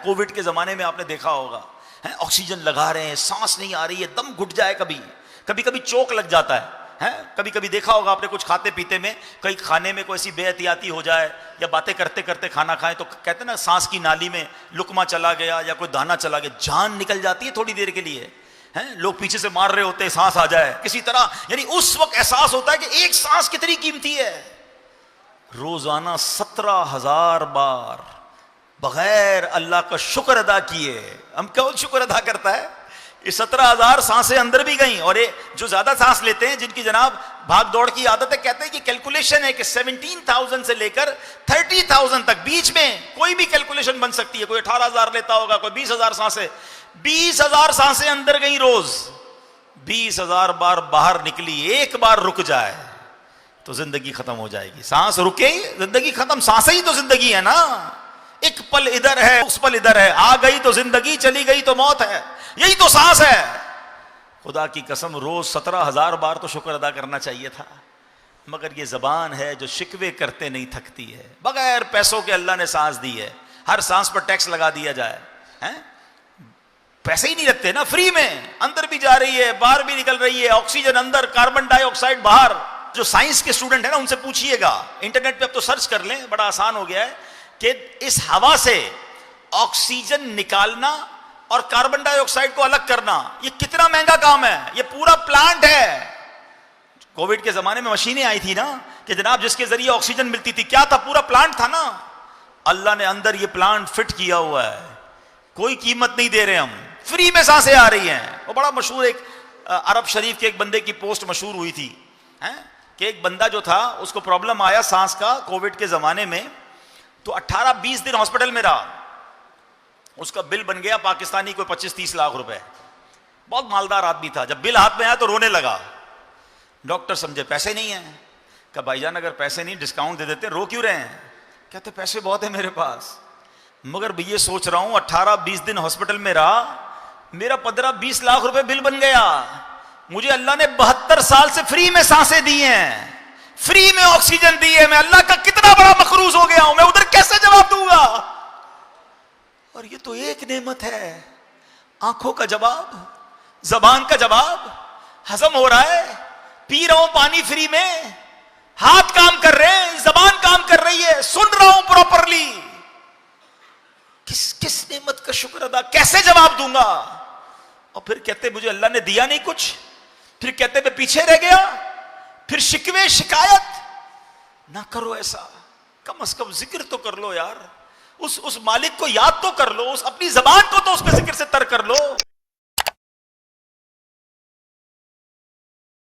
Covid کے زمانے میں آپ نے دیکھا ہوگا، آکسیجن لگا رہے ہیں، سانس نہیں آ رہی ہے، دم گھٹ جائے، کبھی کبھی چوک لگ جاتا ہے، کبھی کبھی دیکھا ہوگا آپ نے کچھ کھاتے پیتے میں، کئی کھانے میں کوئی ایسی بے احتیاطی ہو جائے یا باتیں کرتے کرتے کھانا کھائیں تو کہتے ہیں نا سانس کی نالی میں لقمہ چلا گیا یا کوئی دانا چلا گیا، جان نکل جاتی ہے تھوڑی دیر کے لیے، لوگ پیچھے سے مار رہے ہوتے ہیں، سانس آ جائے کسی طرح، یعنی اس وقت احساس ہوتا ہے کہ ایک سانس کتنی قیمتی ہے۔ روزانہ 17,000 بار بغیر اللہ کا شکر ادا کیے، ہم کون شکر ادا کرتا ہے؟ یہ 17,000 سانسیں اندر بھی گئیں، اور یہ جو زیادہ سانس لیتے ہیں جن کی جناب بھاگ دوڑ کی عادت ہے، کہتے ہیں کہ کیلکولیشن ہے کہ 17,000 سے لے کر 30,000 تک بیچ میں کوئی بھی کیلکولیشن بن سکتی ہے، کوئی 18,000 لیتا ہوگا، کوئی 20,000 سانسیں، 20,000 سانسیں اندر گئیں روز، 20,000 بار باہر نکلی، ایک بار رک جائے تو زندگی ختم ہو جائے گی۔ سانس رکے زندگی ختم، سانسیں ہی تو زندگی ہے نا، ایک پل ادھر ہے اس پل ادھر ہے، آ گئی تو زندگی، چلی گئی تو موت ہے، یہی تو سانس ہے۔ خدا کی قسم روز 17,000 بار تو شکر ادا کرنا چاہیے تھا، مگر یہ زبان ہے جو شکوے کرتے نہیں تھکتی ہے۔ بغیر پیسوں کے اللہ نے سانس دی ہے، ہر سانس پر ٹیکس لگا دیا جائے، پیسے ہی نہیں لگتے نا، فری میں، اندر بھی جا رہی ہے باہر بھی نکل رہی ہے، آکسیجن اندر، کاربن ڈائی آکسائڈ باہر۔ جو سائنس کے اسٹوڈنٹ ہیں نا ان سے پوچھئے گا، انٹرنیٹ پہ اب تو سرچ کر لیں، بڑا آسان ہو گیا ہے، کہ اس ہوا سے آکسیجن نکالنا اور کاربن ڈائی آکسائڈ کو الگ کرنا یہ کتنا مہنگا کام ہے، یہ پورا پلانٹ ہے۔ کووڈ کے زمانے میں مشینیں آئی تھی نا کہ جناب جس کے ذریعے آکسیجن ملتی تھی، کیا تھا؟ پورا پلانٹ تھا نا، اللہ نے اندر یہ پلانٹ فٹ کیا ہوا ہے، کوئی قیمت نہیں دے رہے ہم، فری میں سانسیں آ رہی ہیں۔ وہ بڑا مشہور ایک عرب شریف کے ایک بندے کی پوسٹ مشہور ہوئی تھی کہ ایک بندہ جو تھا اس کو پرابلم آیا سانس کا کووڈ کے زمانے میں، تو 18-20 دن ہاسپٹل میں رہا، اس کا بل بن گیا پاکستانی کوئی 25-30 لاکھ روپے، بہت مالدار آدمی تھا۔ جب بل ہاتھ میں آیا تو رونے لگا، ڈاکٹر سمجھے پیسے نہیں ہیں، کہا بھائی جان اگر پیسے نہیں ڈسکاؤنٹ دے دیتے، رو کیوں رہے ہیں؟ کہتے پیسے بہت ہیں میرے پاس، مگر بھی یہ سوچ رہا ہوں 18-20 دن ہاسپٹل میں رہا، میرا 15-20 لاکھ روپے بل بن گیا، مجھے اللہ نے 72 سال سے فری میں سانسیں دی ہیں، فری میں آکسیجن دی ہے، میں اللہ کا کتنا بڑا مقروض ہو گیا ہوں، میں ادھر کیسے جواب دوں گا؟ اور یہ تو ایک نعمت ہے، آنکھوں کا جواب، زبان کا جواب، ہضم ہو رہا ہے، پی رہا ہوں پانی فری میں، ہاتھ کام کر رہے ہیں، زبان کام کر رہی ہے، سن رہا ہوں پراپرلی، کس نعمت کا شکر ادا، کیسے جواب دوں گا؟ اور پھر کہتے مجھے اللہ نے دیا نہیں کچھ، پھر کہتے میں پیچھے رہ گیا، پھر شکوے شکایت نہ کرو ایسا، کم از کم ذکر تو کر لو یار، اس مالک کو یاد تو کر لو، اس اپنی زبان کو تو اس کے ذکر سے تر کر لو۔